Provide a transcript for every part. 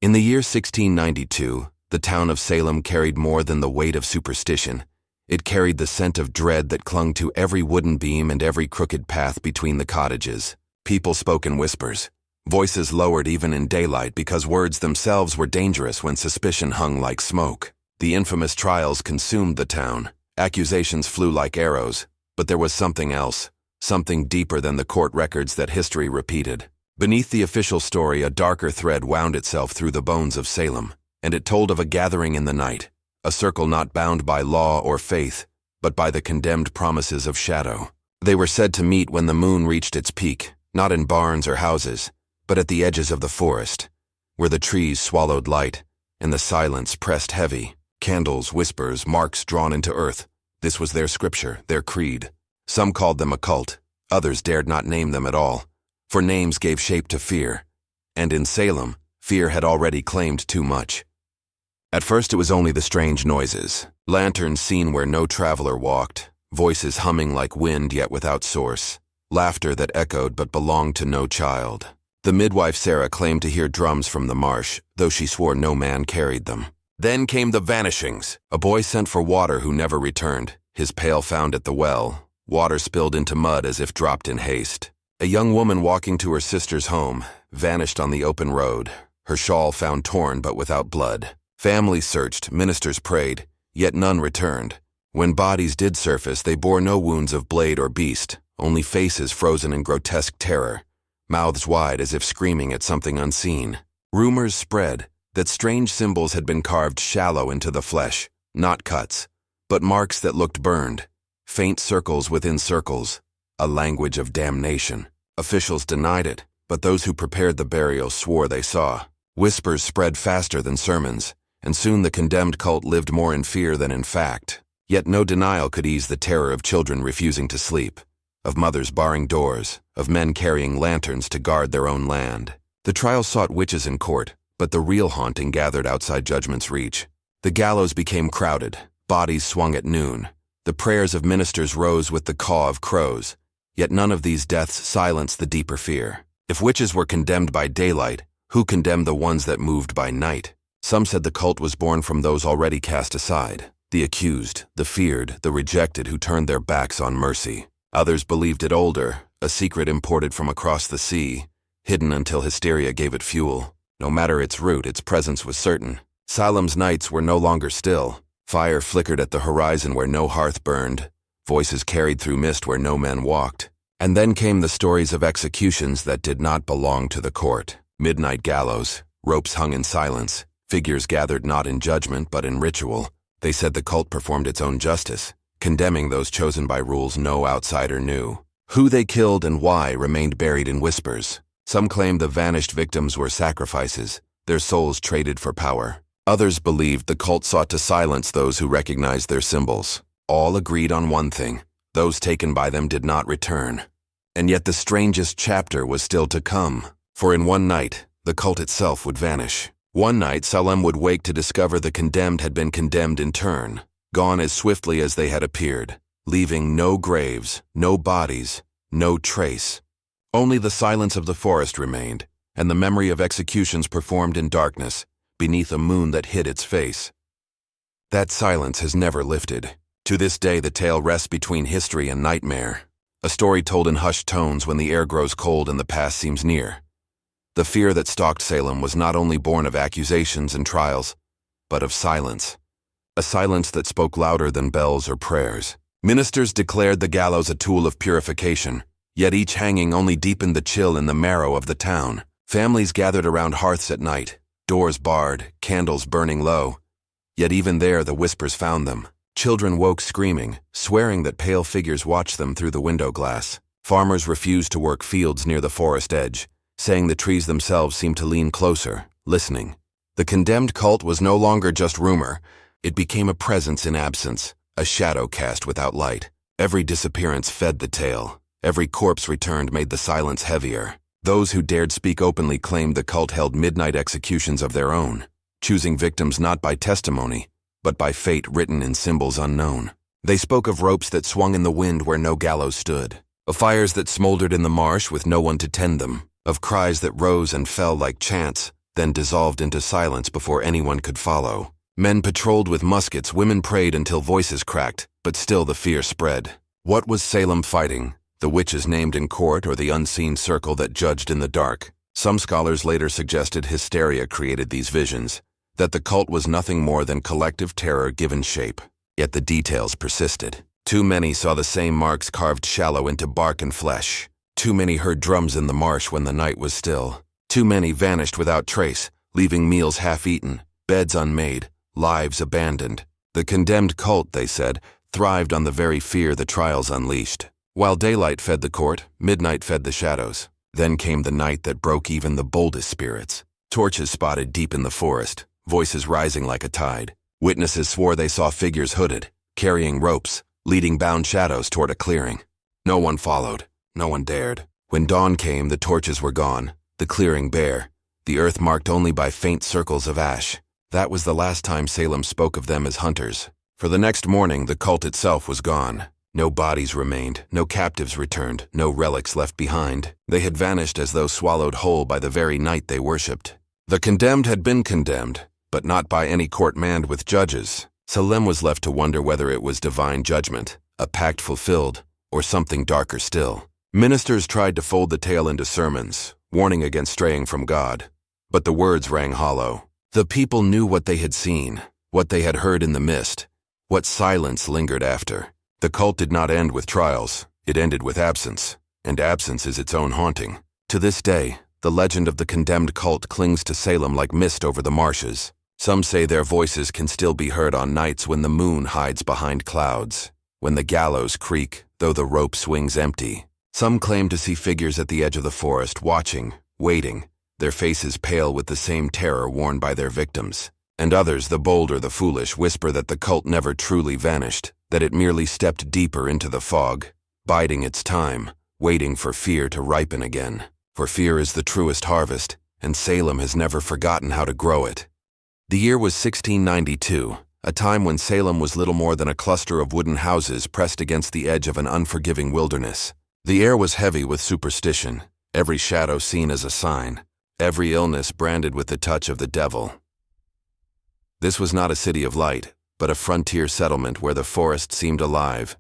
In the year 1692, the town of Salem carried more than the weight of superstition. It carried the scent of dread that clung to every wooden beam and every crooked path between the cottages. People spoke in whispers, voices lowered even in daylight because words themselves were dangerous when suspicion hung like smoke. The infamous trials consumed the town. Accusations flew like arrows, but there was something else, something deeper than the court records that history repeated. Beneath the official story, a darker thread wound itself through the bones of Salem, and it told of a gathering in the night, a circle not bound by law or faith, but by the condemned promises of shadow. They were said to meet when the moon reached its peak, not in barns or houses, but at the edges of the forest, where the trees swallowed light, and the silence pressed heavy. Candles, whispers, marks drawn into earth. This was their scripture, their creed. Some called them a cult, others dared not name them at all, for names gave shape to fear. And in Salem, fear had already claimed too much. At first it was only the strange noises, lanterns seen where no traveler walked, voices humming like wind yet without source, laughter that echoed but belonged to no child. The midwife Sarah claimed to hear drums from the marsh, though she swore no man carried them. Then came the vanishings, a boy sent for water who never returned, his pail found at the well, water spilled into mud as if dropped in haste. A young woman walking to her sister's home, vanished on the open road, her shawl found torn but without blood. Families searched, ministers prayed, yet none returned. When bodies did surface, they bore no wounds of blade or beast, only faces frozen in grotesque terror, mouths wide as if screaming at something unseen. Rumors spread that strange symbols had been carved shallow into the flesh, not cuts, but marks that looked burned, faint circles within circles, a language of damnation. Officials denied it, but those who prepared the burial swore they saw. Whispers spread faster than sermons, and soon the condemned cult lived more in fear than in fact. Yet no denial could ease the terror of children refusing to sleep, of mothers barring doors, of men carrying lanterns to guard their own land. The trial sought witches in court, but the real haunting gathered outside judgment's reach. The gallows became crowded, bodies swung at noon. The prayers of ministers rose with the caw of crows, yet none of these deaths silenced the deeper fear. If witches were condemned by daylight, who condemned the ones that moved by night? Some said the cult was born from those already cast aside, the accused, the feared, the rejected who turned their backs on mercy. Others believed it older, a secret imported from across the sea, hidden until hysteria gave it fuel. No matter its root, its presence was certain. Salem's nights were no longer still. Fire flickered at the horizon where no hearth burned. Voices carried through mist where no men walked. And then came the stories of executions that did not belong to the court. Midnight gallows, ropes hung in silence, figures gathered not in judgment but in ritual. They said the cult performed its own justice, condemning those chosen by rules no outsider knew. Who they killed and why remained buried in whispers. Some claimed the vanished victims were sacrifices, their souls traded for power. Others believed the cult sought to silence those who recognized their symbols. All agreed on one thing: those taken by them did not return. And yet the strangest chapter was still to come, for in one night, the cult itself would vanish. One night, Salem would wake to discover the condemned had been condemned in turn, gone as swiftly as they had appeared, leaving no graves, no bodies, no trace. Only the silence of the forest remained, and the memory of executions performed in darkness, beneath a moon that hid its face. That silence has never lifted. To this day the tale rests between history and nightmare, a story told in hushed tones when the air grows cold and the past seems near. The fear that stalked Salem was not only born of accusations and trials, but of silence. A silence that spoke louder than bells or prayers. Ministers declared the gallows a tool of purification, yet each hanging only deepened the chill in the marrow of the town. Families gathered around hearths at night, doors barred, candles burning low. Yet even there the whispers found them. Children woke screaming, swearing that pale figures watched them through the window glass. Farmers refused to work fields near the forest edge, saying the trees themselves seemed to lean closer, listening. The condemned cult was no longer just rumor. It became a presence in absence, a shadow cast without light. Every disappearance fed the tale. Every corpse returned made the silence heavier. Those who dared speak openly claimed the cult held midnight executions of their own, choosing victims not by testimony, but by fate written in symbols unknown. They spoke of ropes that swung in the wind where no gallows stood, of fires that smoldered in the marsh with no one to tend them, of cries that rose and fell like chants, then dissolved into silence before anyone could follow. Men patrolled with muskets, women prayed until voices cracked, but still the fear spread. What was Salem fighting? The witches named in court or the unseen circle that judged in the dark? Some scholars later suggested hysteria created these visions, that the cult was nothing more than collective terror given shape. Yet the details persisted. Too many saw the same marks carved shallow into bark and flesh. Too many heard drums in the marsh when the night was still. Too many vanished without trace, leaving meals half-eaten, beds unmade, lives abandoned. The condemned cult, they said, thrived on the very fear the trials unleashed. While daylight fed the court, midnight fed the shadows. Then came the night that broke even the boldest spirits. Torches spotted deep in the forest, voices rising like a tide. Witnesses swore they saw figures hooded, carrying ropes, leading bound shadows toward a clearing. No one followed. No one dared. When dawn came, the torches were gone, the clearing bare, the earth marked only by faint circles of ash. That was the last time Salem spoke of them as hunters. For the next morning, the cult itself was gone. No bodies remained, no captives returned, no relics left behind. They had vanished as though swallowed whole by the very night they worshipped. The condemned had been condemned, but not by any court manned with judges. Salem was left to wonder whether it was divine judgment, a pact fulfilled, or something darker still. Ministers tried to fold the tale into sermons, warning against straying from God. But the words rang hollow. The people knew what they had seen, what they had heard in the mist, what silence lingered after. The cult did not end with trials, it ended with absence, and absence is its own haunting. To this day, the legend of the condemned cult clings to Salem like mist over the marshes. Some say their voices can still be heard on nights when the moon hides behind clouds, when the gallows creak, though the rope swings empty. Some claim to see figures at the edge of the forest, watching, waiting, their faces pale with the same terror worn by their victims. And others, the bold or the foolish, whisper that the cult never truly vanished, that it merely stepped deeper into the fog, biding its time, waiting for fear to ripen again. For fear is the truest harvest, and Salem has never forgotten how to grow it. The year was 1692, a time when Salem was little more than a cluster of wooden houses pressed against the edge of an unforgiving wilderness. The air was heavy with superstition, every shadow seen as a sign, every illness branded with the touch of the devil. This was not a city of light, but a frontier settlement where the forest seemed alive,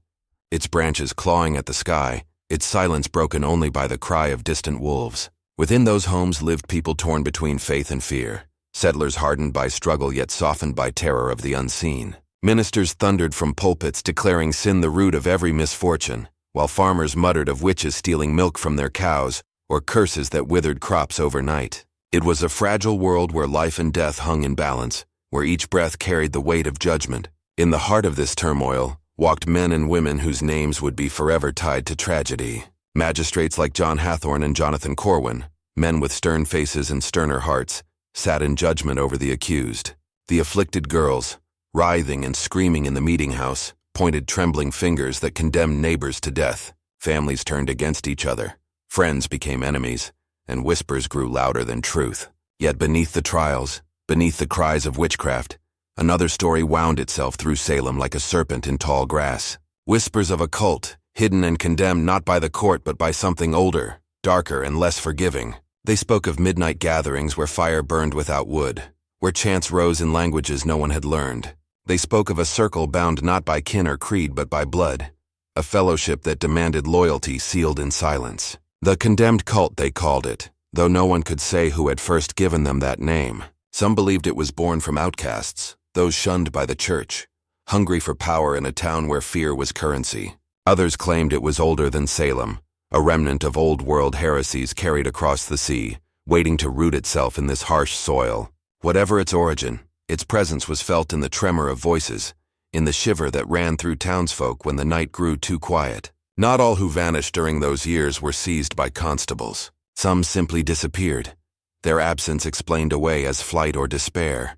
its branches clawing at the sky, its silence broken only by the cry of distant wolves. Within those homes lived people torn between faith and fear, settlers hardened by struggle yet softened by terror of the unseen. Ministers thundered from pulpits declaring sin the root of every misfortune, while farmers muttered of witches stealing milk from their cows or curses that withered crops overnight. It was a fragile world where life and death hung in balance, where each breath carried the weight of judgment. In the heart of this turmoil walked men and women whose names would be forever tied to tragedy. Magistrates like John Hathorne and Jonathan Corwin, men with stern faces and sterner hearts, sat in judgment over the accused. The afflicted girls, writhing and screaming in the meeting house, pointed trembling fingers that condemned neighbors to death. Families turned against each other. Friends became enemies, and whispers grew louder than truth. Yet beneath the trials, beneath the cries of witchcraft, another story wound itself through Salem like a serpent in tall grass. Whispers of a cult, hidden and condemned not by the court but by something older, darker, and less forgiving. They spoke of midnight gatherings where fire burned without wood, where chants rose in languages no one had learned. They spoke of a circle bound not by kin or creed but by blood, a fellowship that demanded loyalty sealed in silence. The condemned cult, they called it, though no one could say who had first given them that name. Some believed it was born from outcasts, those shunned by the church, hungry for power in a town where fear was currency. Others claimed it was older than Salem, a remnant of old-world heresies carried across the sea, waiting to root itself in this harsh soil. Whatever its origin, its presence was felt in the tremor of voices, in the shiver that ran through townsfolk when the night grew too quiet. Not all who vanished during those years were seized by constables. Some simply disappeared, their absence explained away as flight or despair.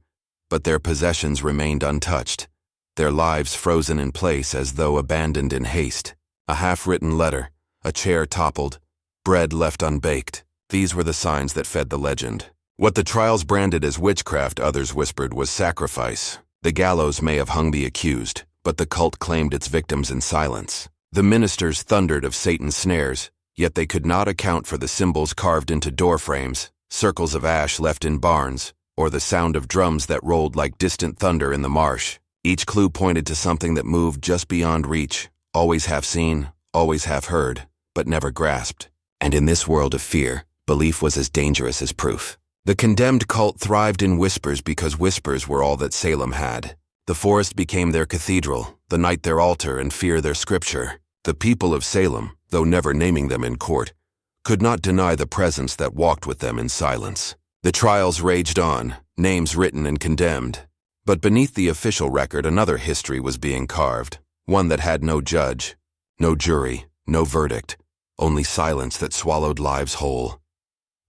But their possessions remained untouched, their lives frozen in place as though abandoned in haste. A half-written letter, a chair toppled, bread left unbaked. These were the signs that fed the legend. What the trials branded as witchcraft, others whispered, was sacrifice. The gallows may have hung the accused, but the cult claimed its victims in silence. The ministers thundered of Satan's snares, yet they could not account for the symbols carved into doorframes, circles of ash left in barns, or the sound of drums that rolled like distant thunder in the marsh. Each clue pointed to something that moved just beyond reach, always half seen, always half heard, but never grasped. And in this world of fear, belief was as dangerous as proof. The condemned cult thrived in whispers because whispers were all that Salem had. The forest became their cathedral, the night their altar, and fear their scripture. The people of Salem, though never naming them in court, could not deny the presence that walked with them in silence. The trials raged on, names written and condemned. But beneath the official record, another history was being carved, one that had no judge, no jury, no verdict, only silence that swallowed lives whole.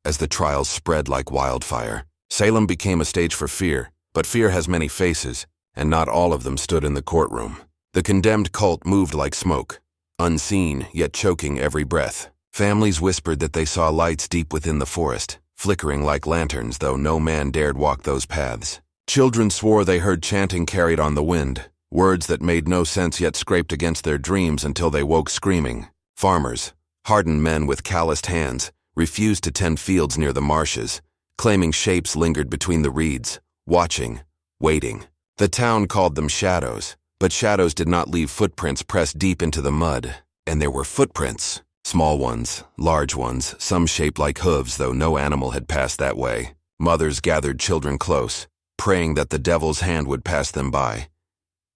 As the trials spread like wildfire, Salem became a stage for fear, but fear has many faces, and not all of them stood in the courtroom. The condemned cult moved like smoke, unseen yet choking every breath. Families whispered that they saw lights deep within the forest, flickering like lanterns, though no man dared walk those paths. Children swore they heard chanting carried on the wind, words that made no sense yet scraped against their dreams until they woke screaming. Farmers, hardened men with calloused hands, refused to tend fields near the marshes, claiming shapes lingered between the reeds, watching, waiting. The town called them shadows, but shadows did not leave footprints pressed deep into the mud. And there were footprints, small ones, large ones, some shaped like hooves, though no animal had passed that way. Mothers gathered children close, praying that the devil's hand would pass them by.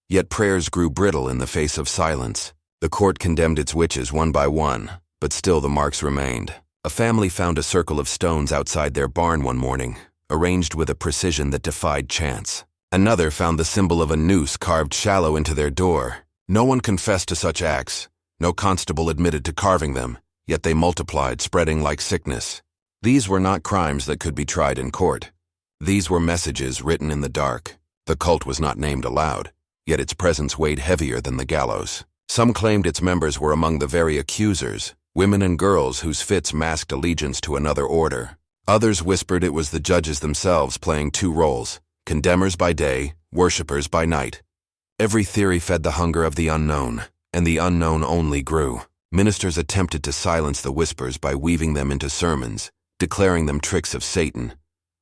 Yet prayers grew brittle in the face of silence. The court condemned its witches one by one, but still the marks remained. A family found a circle of stones outside their barn one morning, arranged with a precision that defied chance. Another found the symbol of a noose carved shallow into their door. No one confessed to such acts. No constable admitted to carving them, yet they multiplied, spreading like sickness. These were not crimes that could be tried in court. These were messages written in the dark. The cult was not named aloud, yet its presence weighed heavier than the gallows. Some claimed its members were among the very accusers, women and girls whose fits masked allegiance to another order. Others whispered it was the judges themselves playing two roles, condemners by day, worshippers by night. Every theory fed the hunger of the unknown, and the unknown only grew. Ministers attempted to silence the whispers by weaving them into sermons, declaring them tricks of Satan,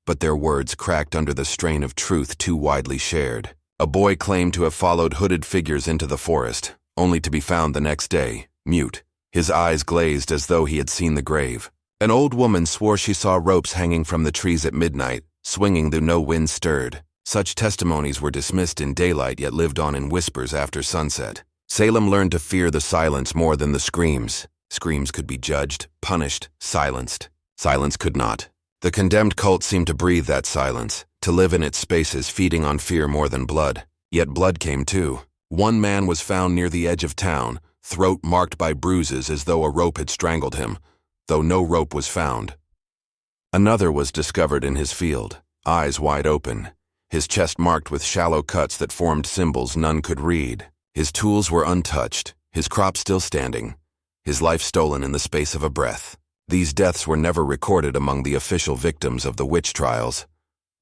but their words cracked under the strain of truth too widely shared. A boy claimed to have followed hooded figures into the forest, only to be found the next day, mute, his eyes glazed as though he had seen the grave. An old woman swore she saw ropes hanging from the trees at midnight, swinging though no wind stirred. Such testimonies were dismissed in daylight yet lived on in whispers after sunset. Salem learned to fear the silence more than the screams. Screams could be judged, punished, silenced. Silence could not. The condemned cult seemed to breathe that silence, to live in its spaces, feeding on fear more than blood. Yet blood came too. One man was found near the edge of town, throat marked by bruises as though a rope had strangled him, though no rope was found. Another was discovered in his field, eyes wide open, his chest marked with shallow cuts that formed symbols none could read. His tools were untouched, his crop still standing, his life stolen in the space of a breath. These deaths were never recorded among the official victims of the witch trials,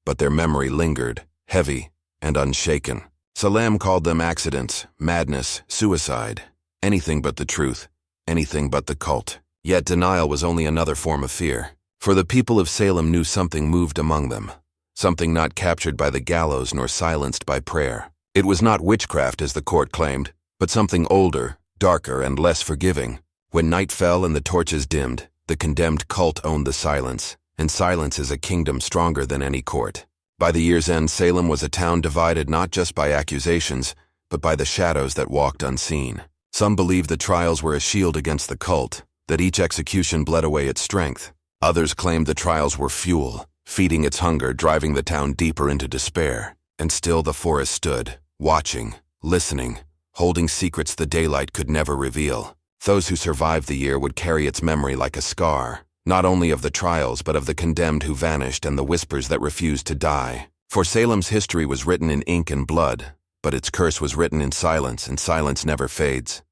but their memory lingered, heavy and unshaken. Salem called them accidents, madness, suicide, anything but the truth, anything but the cult. Yet denial was only another form of fear, for the people of Salem knew something moved among them, something not captured by the gallows nor silenced by prayer. It was not witchcraft as the court claimed, but something older, darker, and less forgiving. When night fell and the torches dimmed, the condemned cult owned the silence, and silence is a kingdom stronger than any court. By the year's end, Salem was a town divided not just by accusations, but by the shadows that walked unseen. Some believed the trials were a shield against the cult, that each execution bled away its strength. Others claimed the trials were fuel, feeding its hunger, driving the town deeper into despair. And still the forest stood, watching, listening, holding secrets the daylight could never reveal. Those who survived the year would carry its memory like a scar, not only of the trials but of the condemned who vanished and the whispers that refused to die. For Salem's history was written in ink and blood, but its curse was written in silence, and silence never fades.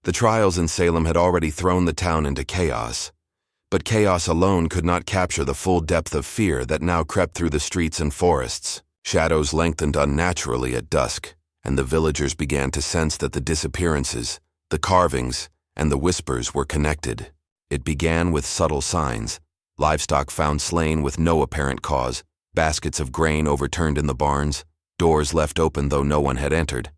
The trials in Salem had already thrown the town into chaos, but chaos alone could not capture the full depth of fear that now crept through the streets and forests. Shadows lengthened unnaturally at dusk, and the villagers began to sense that the disappearances, the carvings, and the whispers were connected. It began with subtle signs, livestock found slain with no apparent cause, baskets of grain overturned in the barns, doors left open though no one had entered.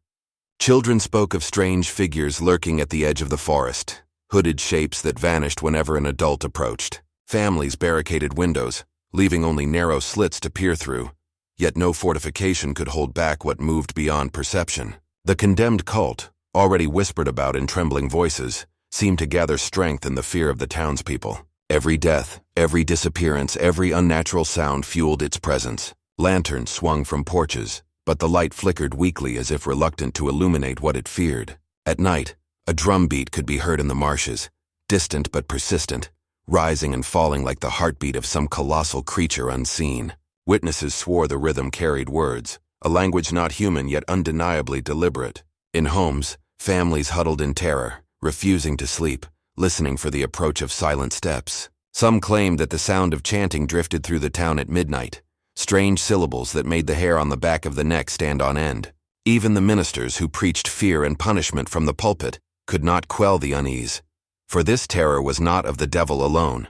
Children spoke of strange figures lurking at the edge of the forest, hooded shapes that vanished whenever an adult approached. Families barricaded windows, leaving only narrow slits to peer through, yet no fortification could hold back what moved beyond perception. The condemned cult, already whispered about in trembling voices, seemed to gather strength in the fear of the townspeople. Every death, every disappearance, every unnatural sound fueled its presence. Lanterns swung from porches, but the light flickered weakly as if reluctant to illuminate what it feared. At night, a drum beat could be heard in the marshes, distant but persistent, rising and falling like the heartbeat of some colossal creature unseen. Witnesses swore the rhythm carried words, a language not human yet undeniably deliberate. In homes, families huddled in terror, refusing to sleep, listening for the approach of silent steps. Some claimed that the sound of chanting drifted through the town at midnight, strange syllables that made the hair on the back of the neck stand on end. Even the ministers who preached fear and punishment from the pulpit could not quell the unease, for this terror was not of the devil alone.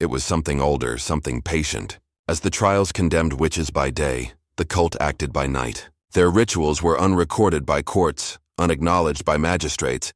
It was something older, something patient. As the trials condemned witches by day, the cult acted by night. Their rituals were unrecorded by courts, unacknowledged by magistrates,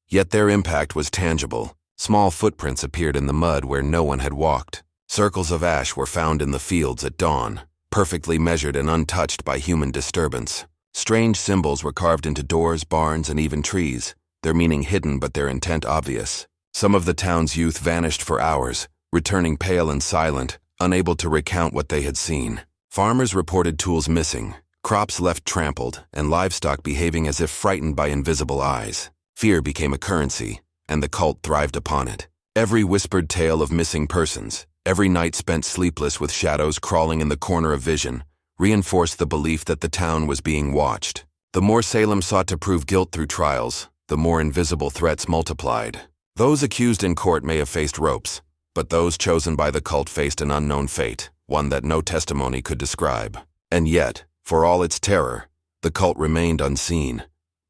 yet their impact was tangible. Small footprints appeared in the mud where no one had walked. Circles of ash were found in the fields at dawn, perfectly measured and untouched by human disturbance. Strange symbols were carved into doors, barns, and even trees, their meaning hidden but their intent obvious. Some of the town's youth vanished for hours, returning pale and silent, unable to recount what they had seen. Farmers reported tools missing, crops left trampled, and livestock behaving as if frightened by invisible eyes. Fear became a currency, and the cult thrived upon it. Every whispered tale of missing persons, every night spent sleepless with shadows crawling in the corner of vision, reinforced the belief that the town was being watched. The more Salem sought to prove guilt through trials, the more invisible threats multiplied. Those accused in court may have faced ropes, but those chosen by the cult faced an unknown fate, one that no testimony could describe. And yet, for all its terror, the cult remained unseen,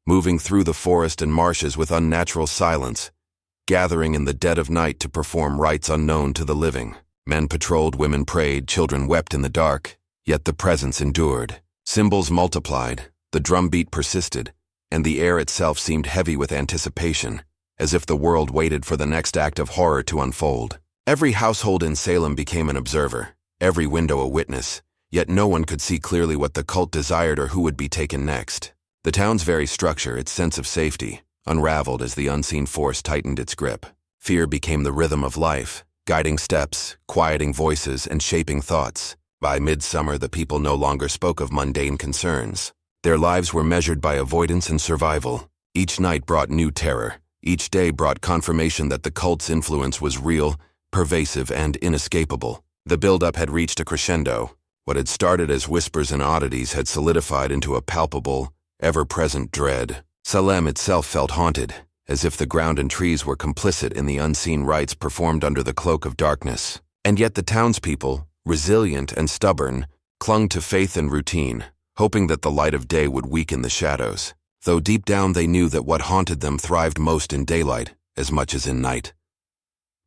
moving through the forest and marshes with unnatural silence, gathering in the dead of night to perform rites unknown to the living. Men patrolled, women prayed, children wept in the dark, yet the presence endured. Symbols multiplied, the drumbeat persisted, and the air itself seemed heavy with anticipation, as if the world waited for the next act of horror to unfold. Every household in Salem became an observer, every window a witness, yet no one could see clearly what the cult desired or who would be taken next. The town's very structure, its sense of safety, unraveled as the unseen force tightened its grip. Fear became the rhythm of life, guiding steps, quieting voices, and shaping thoughts. By midsummer, the people no longer spoke of mundane concerns. Their lives were measured by avoidance and survival. Each night brought new terror. Each day brought confirmation that the cult's influence was real, pervasive, and inescapable. The buildup had reached a crescendo. What had started as whispers and oddities had solidified into a palpable, ever-present dread. Salem itself felt haunted, as if the ground and trees were complicit in the unseen rites performed under the cloak of darkness. And yet the townspeople, resilient and stubborn, clung to faith and routine, hoping that the light of day would weaken the shadows, though deep down they knew that what haunted them thrived most in daylight as much as in night.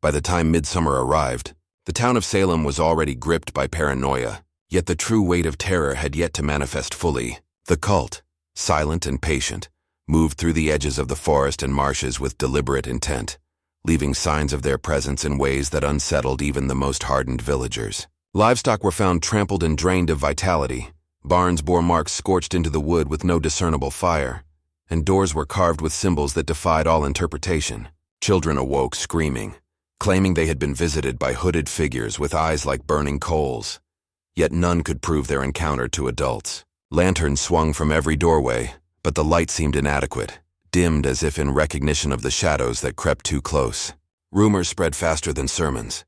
By the time midsummer arrived, the town of Salem was already gripped by paranoia, yet the true weight of terror had yet to manifest fully. The cult, silent and patient, moved through the edges of the forest and marshes with deliberate intent, leaving signs of their presence in ways that unsettled even the most hardened villagers. Livestock were found trampled and drained of vitality. Barns bore marks scorched into the wood with no discernible fire, and doors were carved with symbols that defied all interpretation. Children awoke screaming, claiming they had been visited by hooded figures with eyes like burning coals. Yet none could prove their encounter to adults. Lanterns swung from every doorway, but the light seemed inadequate, dimmed as if in recognition of the shadows that crept too close. Rumors spread faster than sermons.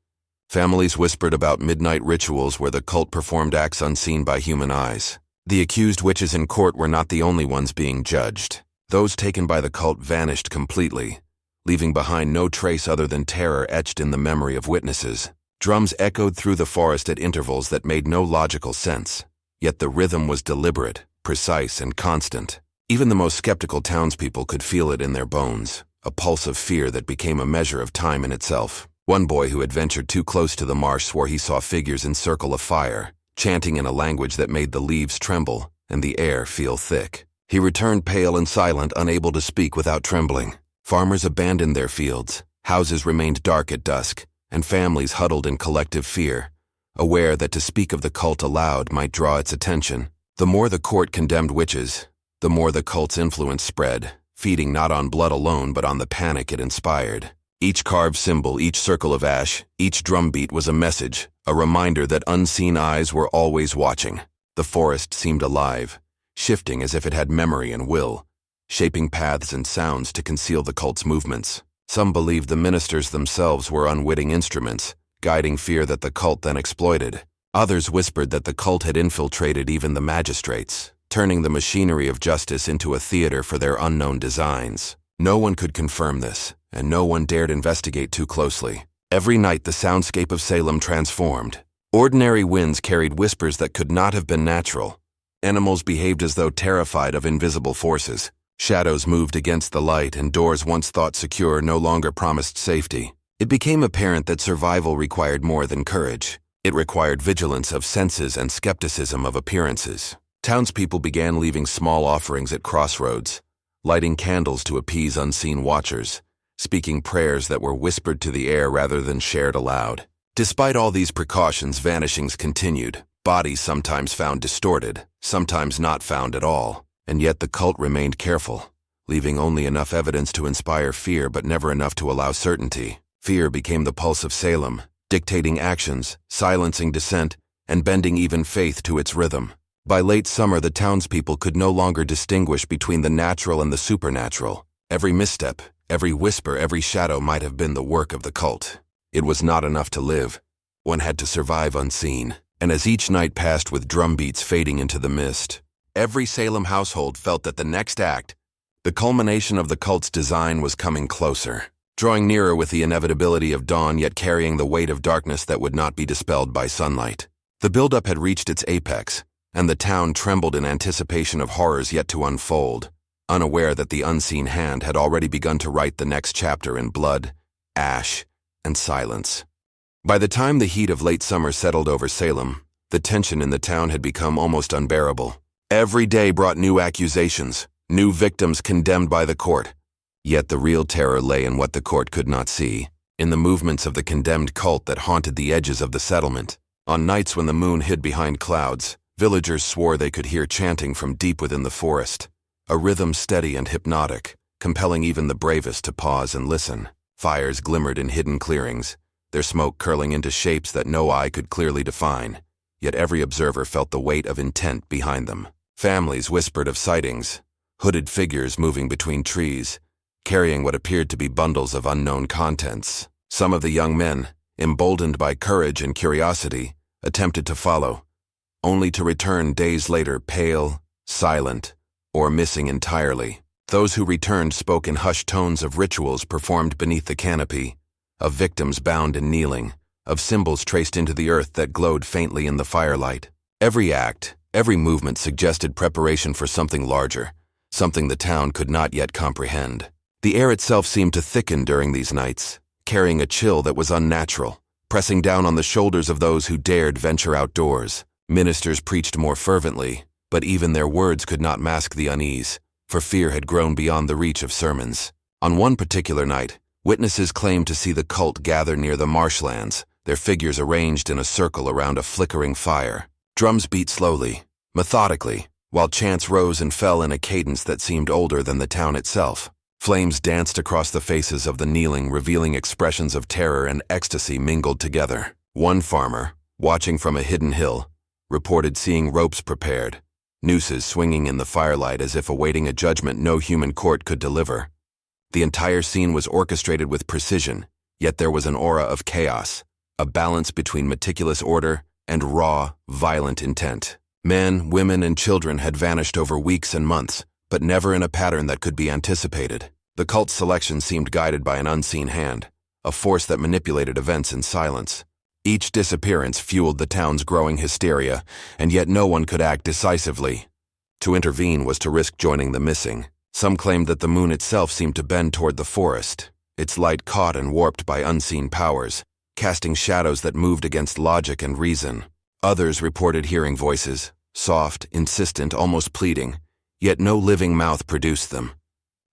Families whispered about midnight rituals where the cult performed acts unseen by human eyes. The accused witches in court were not the only ones being judged. Those taken by the cult vanished completely, leaving behind no trace other than terror etched in the memory of witnesses. Drums echoed through the forest at intervals that made no logical sense, yet the rhythm was deliberate, precise, and constant. Even the most skeptical townspeople could feel it in their bones, a pulse of fear that became a measure of time in itself. One boy who had ventured too close to the marsh swore he saw figures encircle a fire, chanting in a language that made the leaves tremble and the air feel thick. He returned pale and silent, unable to speak without trembling. Farmers abandoned their fields, houses remained dark at dusk, and families huddled in collective fear, aware that to speak of the cult aloud might draw its attention. The more the court condemned witches, the more the cult's influence spread, feeding not on blood alone but on the panic it inspired. Each carved symbol, each circle of ash, each drumbeat was a message, a reminder that unseen eyes were always watching. The forest seemed alive, shifting as if it had memory and will, shaping paths and sounds to conceal the cult's movements. Some believed the ministers themselves were unwitting instruments, guiding fear that the cult then exploited. Others whispered that the cult had infiltrated even the magistrates, turning the machinery of justice into a theater for their unknown designs. No one could confirm this, and no one dared investigate too closely. Every night the soundscape of Salem transformed. Ordinary winds carried whispers that could not have been natural. Animals behaved as though terrified of invisible forces. Shadows moved against the light, and doors once thought secure no longer promised safety. It became apparent that survival required more than courage. It required vigilance of senses and skepticism of appearances. Townspeople began leaving small offerings at crossroads, lighting candles to appease unseen watchers, speaking prayers that were whispered to the air rather than shared aloud. Despite all these precautions, vanishings continued. Bodies sometimes found distorted, sometimes not found at all. And yet the cult remained careful, leaving only enough evidence to inspire fear but never enough to allow certainty. Fear became the pulse of Salem, dictating actions, silencing dissent, and bending even faith to its rhythm. By late summer, the townspeople could no longer distinguish between the natural and the supernatural. Every misstep, every whisper, every shadow might have been the work of the cult. It was not enough to live. One had to survive unseen. And as each night passed with drumbeats fading into the mist, every Salem household felt that the next act, the culmination of the cult's design, was coming closer, drawing nearer with the inevitability of dawn, yet carrying the weight of darkness that would not be dispelled by sunlight. The buildup had reached its apex, and the town trembled in anticipation of horrors yet to unfold, unaware that the unseen hand had already begun to write the next chapter in blood, ash, and silence. By the time the heat of late summer settled over Salem, the tension in the town had become almost unbearable. Every day brought new accusations, new victims condemned by the court. Yet the real terror lay in what the court could not see, in the movements of the condemned cult that haunted the edges of the settlement. On nights when the moon hid behind clouds, villagers swore they could hear chanting from deep within the forest, a rhythm steady and hypnotic, compelling even the bravest to pause and listen. Fires glimmered in hidden clearings, their smoke curling into shapes that no eye could clearly define, yet every observer felt the weight of intent behind them. Families whispered of sightings, hooded figures moving between trees, carrying what appeared to be bundles of unknown contents. Some of the young men, emboldened by courage and curiosity, attempted to follow, only to return days later pale, silent, or missing entirely. Those who returned spoke in hushed tones of rituals performed beneath the canopy, of victims bound and kneeling, of symbols traced into the earth that glowed faintly in the firelight. Every act, every movement suggested preparation for something larger, something the town could not yet comprehend. The air itself seemed to thicken during these nights, carrying a chill that was unnatural, pressing down on the shoulders of those who dared venture outdoors. Ministers preached more fervently, but even their words could not mask the unease, for fear had grown beyond the reach of sermons. On one particular night, witnesses claimed to see the cult gather near the marshlands, their figures arranged in a circle around a flickering fire. Drums beat slowly, methodically, while chants rose and fell in a cadence that seemed older than the town itself. Flames danced across the faces of the kneeling, revealing expressions of terror and ecstasy mingled together. One farmer, watching from a hidden hill, reported seeing ropes prepared, nooses swinging in the firelight as if awaiting a judgment no human court could deliver. The entire scene was orchestrated with precision, yet there was an aura of chaos, a balance between meticulous order and raw, violent intent. Men, women, and children had vanished over weeks and months, but never in a pattern that could be anticipated. The cult's selection seemed guided by an unseen hand, a force that manipulated events in silence. Each disappearance fueled the town's growing hysteria, and yet no one could act decisively. To intervene was to risk joining the missing. Some claimed that the moon itself seemed to bend toward the forest, its light caught and warped by unseen powers, casting shadows that moved against logic and reason. Others reported hearing voices, soft, insistent, almost pleading, yet no living mouth produced them.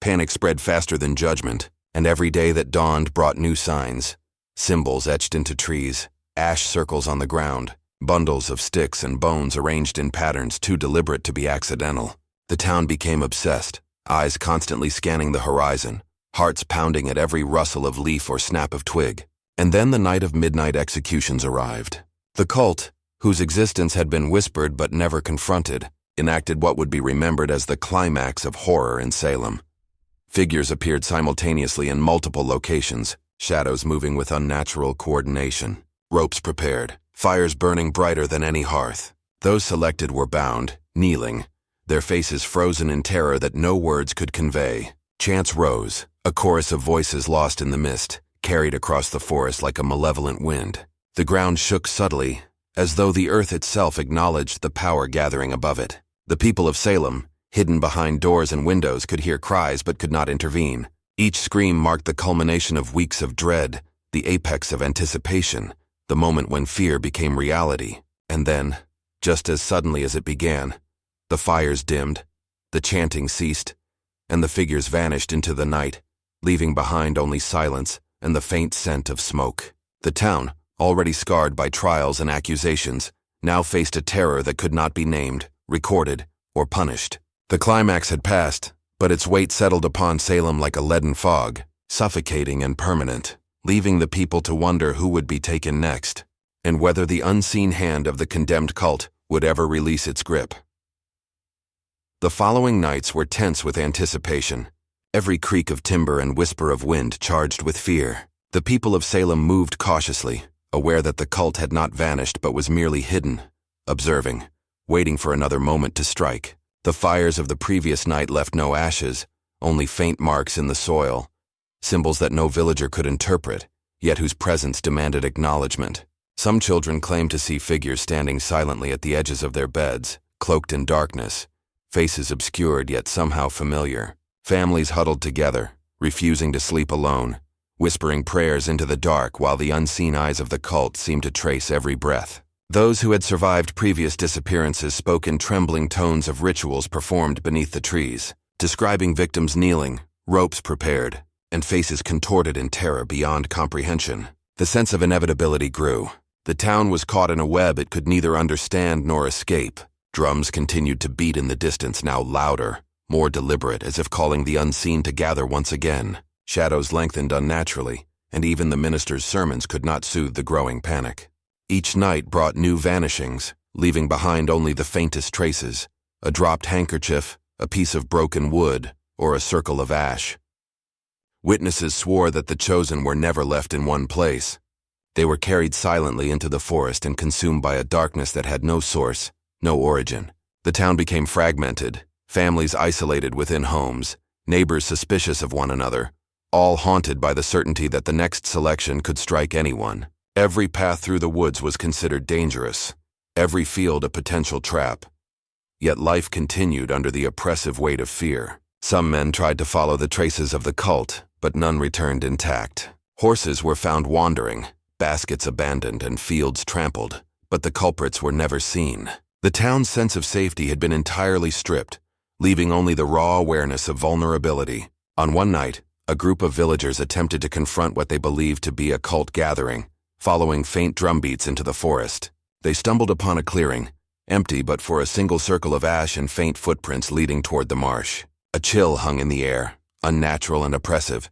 Panic spread faster than judgment, and every day that dawned brought new signs. Symbols etched into trees, ash circles on the ground, bundles of sticks and bones arranged in patterns too deliberate to be accidental. The town became obsessed, eyes constantly scanning the horizon, hearts pounding at every rustle of leaf or snap of twig. And then the night of midnight executions arrived. The cult, whose existence had been whispered but never confronted, enacted what would be remembered as the climax of horror in Salem. Figures appeared simultaneously in multiple locations, shadows moving with unnatural coordination, ropes prepared, fires burning brighter than any hearth. Those selected were bound, kneeling, their faces frozen in terror that no words could convey. Chants rose, a chorus of voices lost in the mist, carried across the forest like a malevolent wind. The ground shook subtly, as though the earth itself acknowledged the power gathering above it. The people of Salem, hidden behind doors and windows, could hear cries but could not intervene. Each scream marked the culmination of weeks of dread, the apex of anticipation, the moment when fear became reality. And then, just as suddenly as it began, the fires dimmed, the chanting ceased, and the figures vanished into the night, leaving behind only silence and the faint scent of smoke. The town, already scarred by trials and accusations, now faced a terror that could not be named, recorded, or punished. The climax had passed, but its weight settled upon Salem like a leaden fog, suffocating and permanent, leaving the people to wonder who would be taken next, and whether the unseen hand of the condemned cult would ever release its grip. The following nights were tense with anticipation, every creak of timber and whisper of wind charged with fear. The people of Salem moved cautiously, aware that the cult had not vanished but was merely hidden, observing, waiting for another moment to strike. The fires of the previous night left no ashes, only faint marks in the soil, symbols that no villager could interpret, yet whose presence demanded acknowledgement. Some children claimed to see figures standing silently at the edges of their beds, cloaked in darkness, faces obscured yet somehow familiar. Families huddled together, refusing to sleep alone, whispering prayers into the dark while the unseen eyes of the cult seemed to trace every breath. Those who had survived previous disappearances spoke in trembling tones of rituals performed beneath the trees, describing victims kneeling, ropes prepared, and faces contorted in terror beyond comprehension. The sense of inevitability grew. The town was caught in a web it could neither understand nor escape. Drums continued to beat in the distance, now louder, more deliberate, as if calling the unseen to gather once again. Shadows lengthened unnaturally, and even the minister's sermons could not soothe the growing panic. Each night brought new vanishings, leaving behind only the faintest traces, a dropped handkerchief, a piece of broken wood, or a circle of ash. Witnesses swore that the chosen were never left in one place. They were carried silently into the forest and consumed by a darkness that had no source, no origin. The town became fragmented, families isolated within homes, neighbors suspicious of one another, all haunted by the certainty that the next selection could strike anyone. Every path through the woods was considered dangerous, every field a potential trap. Yet life continued under the oppressive weight of fear. Some men tried to follow the traces of the cult, but none returned intact. Horses were found wandering, baskets abandoned, and fields trampled, but the culprits were never seen. The town's sense of safety had been entirely stripped, leaving only the raw awareness of vulnerability. On one night, a group of villagers attempted to confront what they believed to be a cult gathering, following faint drumbeats into the forest. They stumbled upon a clearing, empty but for a single circle of ash and faint footprints leading toward the marsh. A chill hung in the air, unnatural and oppressive,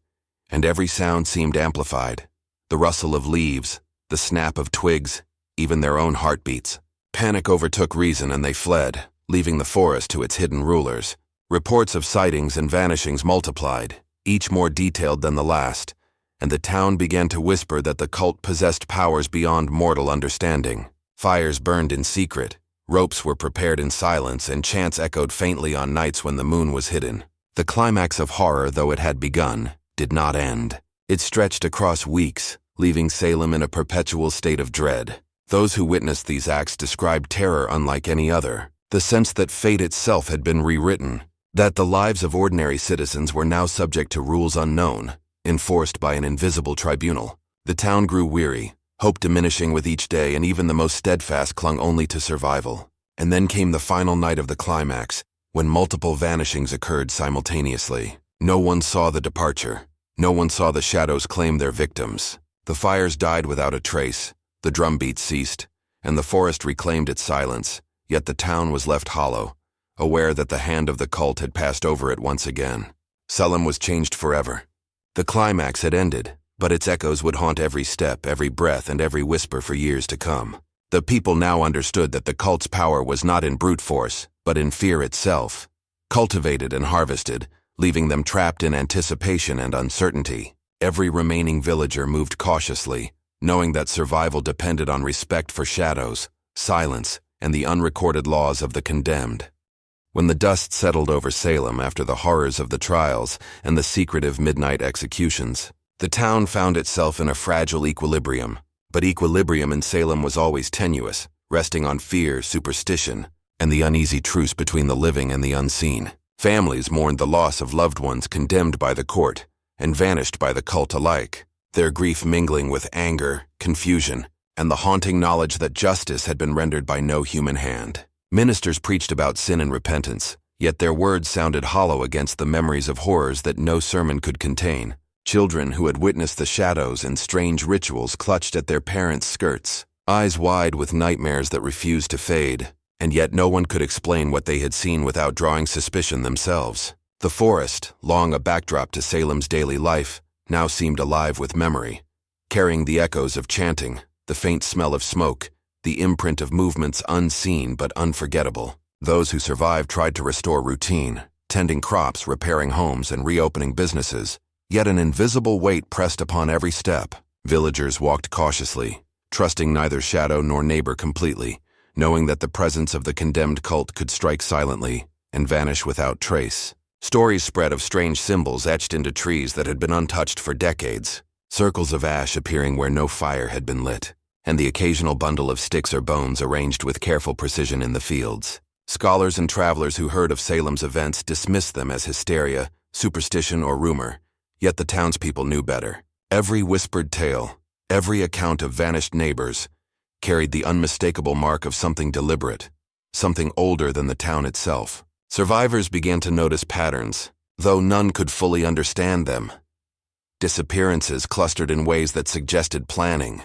and every sound seemed amplified. The rustle of leaves, the snap of twigs, even their own heartbeats. Panic overtook reason and they fled, leaving the forest to its hidden rulers. Reports of sightings and vanishings multiplied, each more detailed than the last, and the town began to whisper that the cult possessed powers beyond mortal understanding. Fires burned in secret, ropes were prepared in silence, and chants echoed faintly on nights when the moon was hidden. The climax of horror, though it had begun, did not end. It stretched across weeks, leaving Salem in a perpetual state of dread. Those who witnessed these acts described terror unlike any other, the sense that fate itself had been rewritten, that the lives of ordinary citizens were now subject to rules unknown, enforced by an invisible tribunal. The town grew weary, hope diminishing with each day, and even the most steadfast clung only to survival. And then came the final night of the climax, when multiple vanishings occurred simultaneously. No one saw the departure. No one saw the shadows claim their victims. The fires died without a trace, the drumbeat ceased, and the forest reclaimed its silence, yet the town was left hollow, aware that the hand of the cult had passed over it once again. Salem was changed forever. The climax had ended, but its echoes would haunt every step, every breath, and every whisper for years to come. The people now understood that the cult's power was not in brute force, but in fear itself, cultivated and harvested, leaving them trapped in anticipation and uncertainty. Every remaining villager moved cautiously, knowing that survival depended on respect for shadows, silence, and the unrecorded laws of the condemned. When the dust settled over Salem after the horrors of the trials and the secretive midnight executions, the town found itself in a fragile equilibrium. But equilibrium in Salem was always tenuous, resting on fear, superstition, and the uneasy truce between the living and the unseen. Families mourned the loss of loved ones condemned by the court and vanished by the cult alike, their grief mingling with anger, confusion, and the haunting knowledge that justice had been rendered by no human hand. Ministers preached about sin and repentance, yet their words sounded hollow against the memories of horrors that no sermon could contain. Children who had witnessed the shadows and strange rituals clutched at their parents' skirts, eyes wide with nightmares that refused to fade, and yet no one could explain what they had seen without drawing suspicion themselves. The forest, long a backdrop to Salem's daily life, now seemed alive with memory, carrying the echoes of chanting, the faint smell of smoke, the imprint of movements unseen but unforgettable. Those who survived tried to restore routine, tending crops, repairing homes, and reopening businesses. Yet an invisible weight pressed upon every step. Villagers walked cautiously, trusting neither shadow nor neighbor completely, knowing that the presence of the condemned cult could strike silently and vanish without trace. Stories spread of strange symbols etched into trees that had been untouched for decades, circles of ash appearing where no fire had been lit, and the occasional bundle of sticks or bones arranged with careful precision in the fields. Scholars and travelers who heard of Salem's events dismissed them as hysteria, superstition, or rumor. Yet the townspeople knew better. Every whispered tale, every account of vanished neighbors, carried the unmistakable mark of something deliberate, something older than the town itself. Survivors began to notice patterns, though none could fully understand them. Disappearances clustered in ways that suggested planning,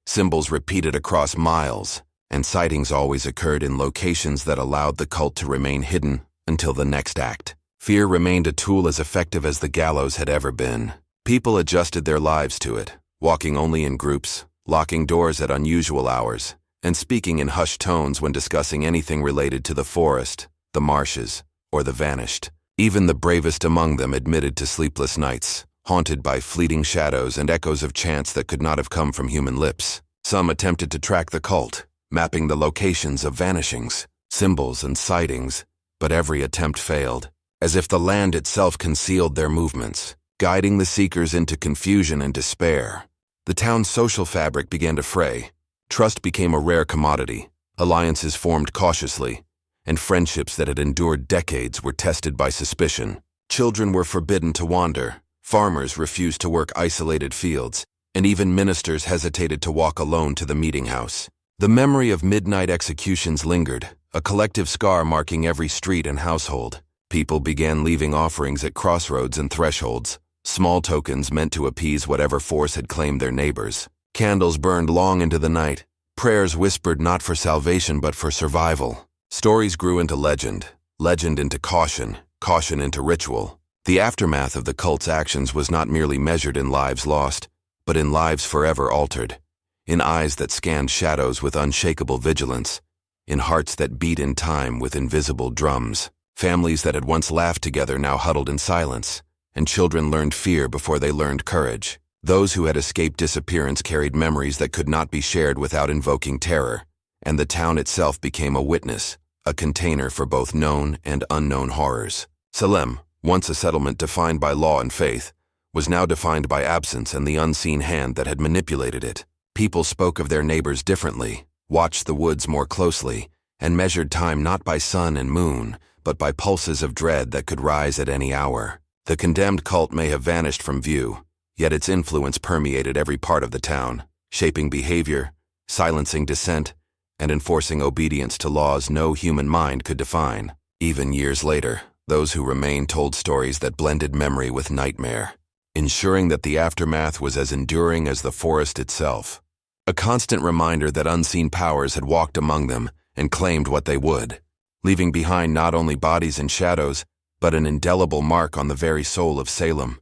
symbols repeated across miles, and sightings always occurred in locations that allowed the cult to remain hidden until the next act. Fear remained a tool as effective as the gallows had ever been. People adjusted their lives to it, walking only in groups, locking doors at unusual hours, and speaking in hushed tones when discussing anything related to the forest, the marshes, or the vanished. Even the bravest among them admitted to sleepless nights, haunted by fleeting shadows and echoes of chants that could not have come from human lips. Some attempted to track the cult, mapping the locations of vanishings, symbols, and sightings, but every attempt failed, as if the land itself concealed their movements, guiding the seekers into confusion and despair. The town's social fabric began to fray. Trust became a rare commodity. Alliances formed cautiously, and friendships that had endured decades were tested by suspicion. Children were forbidden to wander, farmers refused to work isolated fields, and even ministers hesitated to walk alone to the meeting house. The memory of midnight executions lingered, a collective scar marking every street and household. People began leaving offerings at crossroads and thresholds, small tokens meant to appease whatever force had claimed their neighbors. Candles burned long into the night, prayers whispered not for salvation but for survival. Stories grew into legend, legend into caution, caution into ritual. The aftermath of the cult's actions was not merely measured in lives lost, but in lives forever altered, in eyes that scanned shadows with unshakable vigilance, in hearts that beat in time with invisible drums. Families that had once laughed together now huddled in silence, and children learned fear before they learned courage. Those who had escaped disappearance carried memories that could not be shared without invoking terror, and the town itself became a witness, a container for both known and unknown horrors. Salem, once a settlement defined by law and faith, was now defined by absence and the unseen hand that had manipulated it. People spoke of their neighbors differently, watched the woods more closely, and measured time not by sun and moon, but by pulses of dread that could rise at any hour. The condemned cult may have vanished from view, yet its influence permeated every part of the town, shaping behavior, silencing dissent, and enforcing obedience to laws no human mind could define. Even years later, those who remained told stories that blended memory with nightmare, ensuring that the aftermath was as enduring as the forest itself. A constant reminder that unseen powers had walked among them and claimed what they would, leaving behind not only bodies and shadows, but an indelible mark on the very soul of Salem.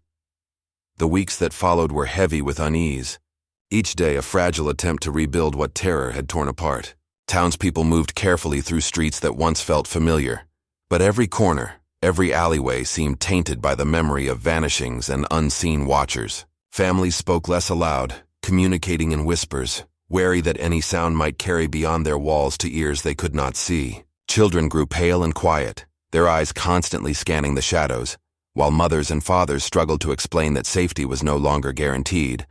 The weeks that followed were heavy with unease, each day a fragile attempt to rebuild what terror had torn apart. Townspeople moved carefully through streets that once felt familiar, but every corner, every alleyway seemed tainted by the memory of vanishings and unseen watchers. Families spoke less aloud, communicating in whispers, wary that any sound might carry beyond their walls to ears they could not see. Children grew pale and quiet, their eyes constantly scanning the shadows, while mothers and fathers struggled to explain that safety was no longer guaranteed,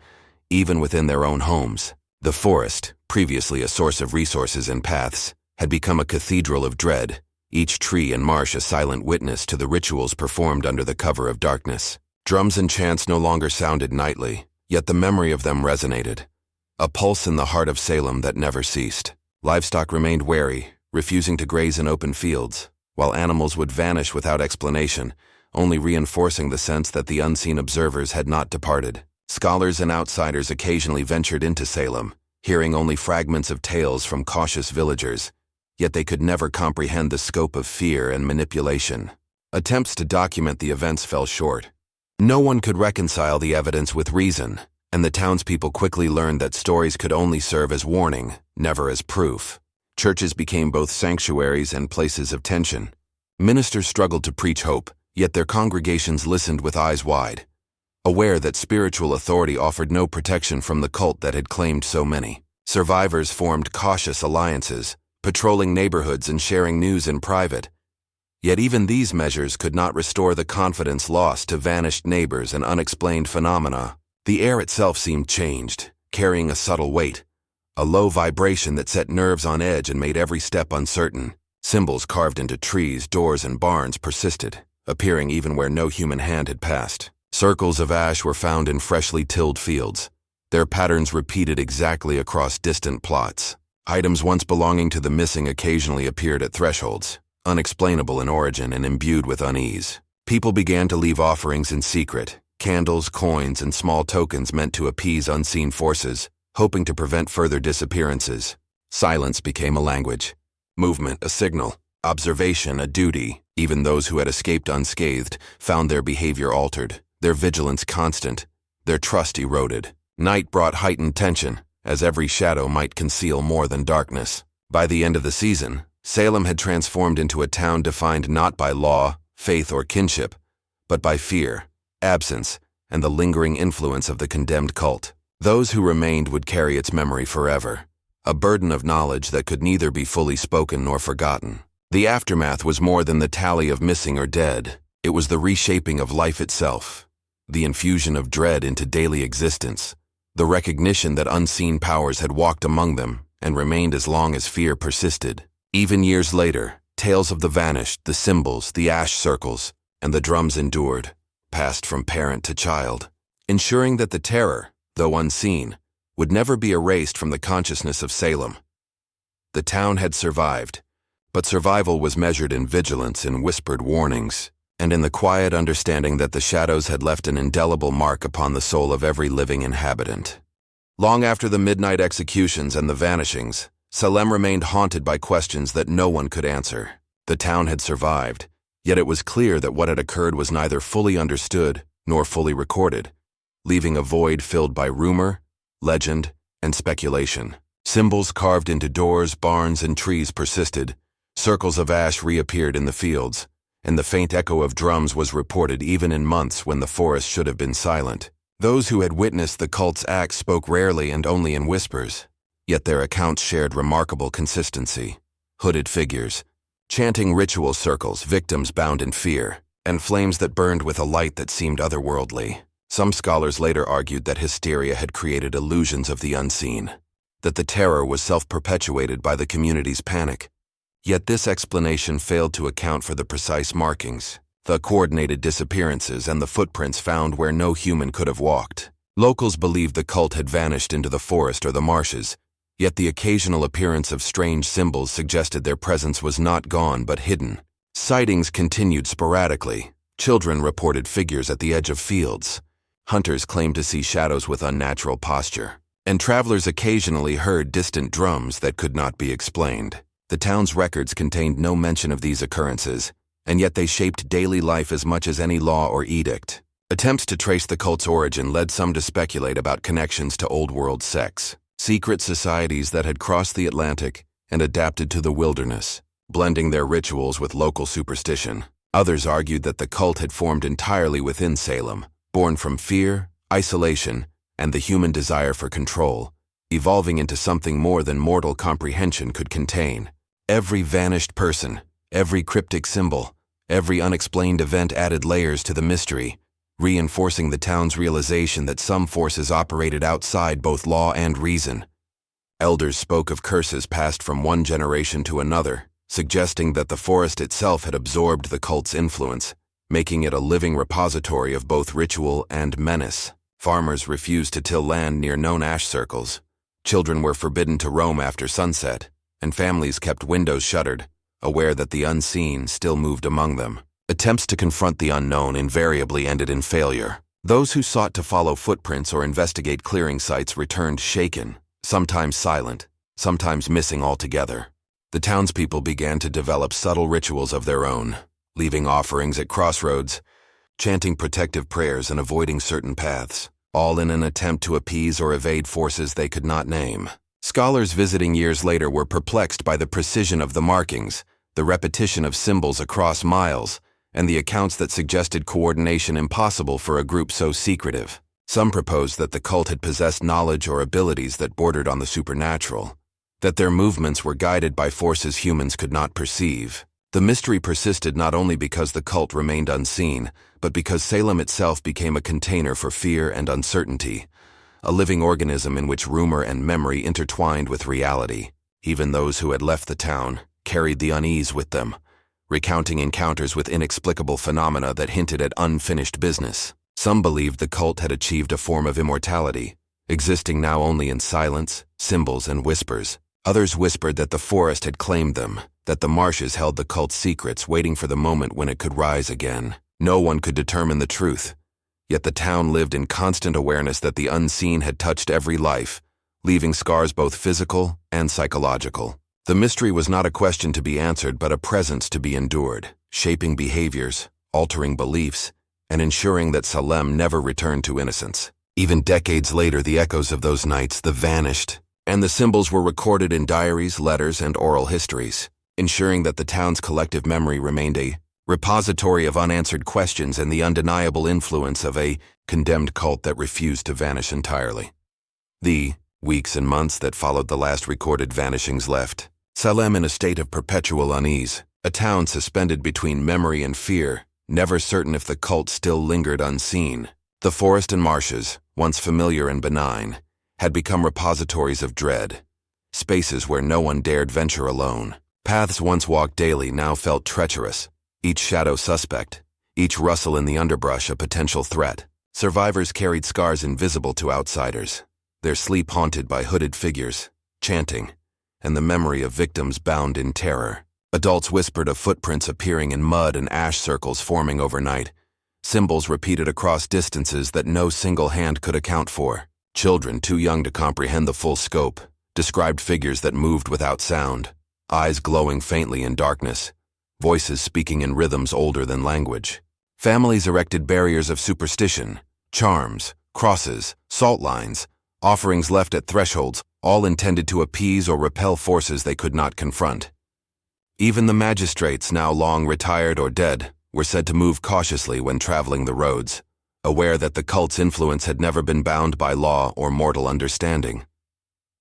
even within their own homes. The forest, previously a source of resources and paths, had become a cathedral of dread, each tree and marsh a silent witness to the rituals performed under the cover of darkness. Drums and chants no longer sounded nightly, yet the memory of them resonated, a pulse in the heart of Salem that never ceased. Livestock remained wary, refusing to graze in open fields, while animals would vanish without explanation, only reinforcing the sense that the unseen observers had not departed. Scholars and outsiders occasionally ventured into Salem, hearing only fragments of tales from cautious villagers, yet they could never comprehend the scope of fear and manipulation. Attempts to document the events fell short. No one could reconcile the evidence with reason, and the townspeople quickly learned that stories could only serve as warning, never as proof. Churches became both sanctuaries and places of tension. Ministers struggled to preach hope, yet their congregations listened with eyes wide, aware that spiritual authority offered no protection from the cult that had claimed so many. Survivors formed cautious alliances, patrolling neighborhoods and sharing news in private. Yet even these measures could not restore the confidence lost to vanished neighbors and unexplained phenomena. The air itself seemed changed, carrying a subtle weight, a low vibration that set nerves on edge and made every step uncertain. Symbols carved into trees, doors, and barns persisted, appearing even where no human hand had passed. Circles of ash were found in freshly tilled fields, their patterns repeated exactly across distant plots. Items once belonging to the missing occasionally appeared at thresholds, unexplainable in origin and imbued with unease. People began to leave offerings in secret, candles, coins, and small tokens meant to appease unseen forces, hoping to prevent further disappearances. Silence became a language, movement a signal, observation a duty. Even those who had escaped unscathed found their behavior altered, their vigilance constant, their trust eroded. Night brought heightened tension, as every shadow might conceal more than darkness. By the end of the season, Salem had transformed into a town defined not by law, faith, or kinship, but by fear, absence, and the lingering influence of the condemned cult. Those who remained would carry its memory forever, a burden of knowledge that could neither be fully spoken nor forgotten. The aftermath was more than the tally of missing or dead. It was the reshaping of life itself, the infusion of dread into daily existence, the recognition that unseen powers had walked among them and remained as long as fear persisted. Even years later, tales of the vanished, the symbols, the ash circles, and the drums endured, passed from parent to child, ensuring that the terror, though unseen, would never be erased from the consciousness of Salem. The town had survived, but survival was measured in vigilance and whispered warnings, and in the quiet understanding that the shadows had left an indelible mark upon the soul of every living inhabitant. Long after the midnight executions and the vanishings, Salem remained haunted by questions that no one could answer. The town had survived, yet it was clear that what had occurred was neither fully understood nor fully recorded, leaving a void filled by rumor, legend, and speculation. Symbols carved into doors, barns, and trees persisted. Circles of ash reappeared in the fields, and the faint echo of drums was reported even in months when the forest should have been silent. Those who had witnessed the cult's acts spoke rarely and only in whispers, yet their accounts shared remarkable consistency. Hooded figures, chanting ritual circles, victims bound in fear, and flames that burned with a light that seemed otherworldly. Some scholars later argued that hysteria had created illusions of the unseen, that the terror was self-perpetuated by the community's panic. Yet this explanation failed to account for the precise markings, the coordinated disappearances, and the footprints found where no human could have walked. Locals believed the cult had vanished into the forest or the marshes, yet the occasional appearance of strange symbols suggested their presence was not gone but hidden. Sightings continued sporadically. Children reported figures at the edge of fields. Hunters claimed to see shadows with unnatural posture. And travelers occasionally heard distant drums that could not be explained. The town's records contained no mention of these occurrences, and yet they shaped daily life as much as any law or edict. Attempts to trace the cult's origin led some to speculate about connections to old-world sects, secret societies that had crossed the Atlantic and adapted to the wilderness, blending their rituals with local superstition. Others argued that the cult had formed entirely within Salem, born from fear, isolation, and the human desire for control, evolving into something more than mortal comprehension could contain. Every vanished person, every cryptic symbol, every unexplained event added layers to the mystery, reinforcing the town's realization that some forces operated outside both law and reason. Elders spoke of curses passed from one generation to another, suggesting that the forest itself had absorbed the cult's influence, making it a living repository of both ritual and menace. Farmers refused to till land near known ash circles. Children were forbidden to roam after sunset, and families kept windows shuttered, aware that the unseen still moved among them. Attempts to confront the unknown invariably ended in failure. Those who sought to follow footprints or investigate clearing sites returned shaken, sometimes silent, sometimes missing altogether. The townspeople began to develop subtle rituals of their own, leaving offerings at crossroads, chanting protective prayers and avoiding certain paths, all in an attempt to appease or evade forces they could not name. Scholars visiting years later were perplexed by the precision of the markings, the repetition of symbols across miles, and the accounts that suggested coordination impossible for a group so secretive. Some proposed that the cult had possessed knowledge or abilities that bordered on the supernatural, that their movements were guided by forces humans could not perceive. The mystery persisted not only because the cult remained unseen, but because Salem itself became a container for fear and uncertainty, a living organism in which rumor and memory intertwined with reality. Even those who had left the town carried the unease with them, recounting encounters with inexplicable phenomena that hinted at unfinished business. Some believed the cult had achieved a form of immortality, existing now only in silence, symbols, and whispers. Others whispered that the forest had claimed them, that the marshes held the cult's secrets, waiting for the moment when it could rise again. No one could determine the truth, yet the town lived in constant awareness that the unseen had touched every life, leaving scars both physical and psychological. The mystery was not a question to be answered, but a presence to be endured, shaping behaviors, altering beliefs, and ensuring that Salem never returned to innocence. Even decades later, the echoes of those nights, the vanished, and the symbols were recorded in diaries, letters, and oral histories, ensuring that the town's collective memory remained a repository of unanswered questions and the undeniable influence of a condemned cult that refused to vanish entirely. The weeks and months that followed the last recorded vanishings left Salem in a state of perpetual unease, a town suspended between memory and fear, never certain if the cult still lingered unseen. The forest and marshes, once familiar and benign, had become repositories of dread, spaces where no one dared venture alone. Paths once walked daily now felt treacherous, each shadow suspect, each rustle in the underbrush a potential threat. Survivors carried scars invisible to outsiders, their sleep haunted by hooded figures, chanting, and the memory of victims bound in terror. Adults whispered of footprints appearing in mud and ash circles forming overnight, symbols repeated across distances that no single hand could account for. Children, too young to comprehend the full scope, described figures that moved without sound, eyes glowing faintly in darkness, voices speaking in rhythms older than language. Families erected barriers of superstition, charms, crosses, salt lines, offerings left at thresholds, all intended to appease or repel forces they could not confront. Even the magistrates, now long retired or dead, were said to move cautiously when traveling the roads, aware that the cult's influence had never been bound by law or mortal understanding.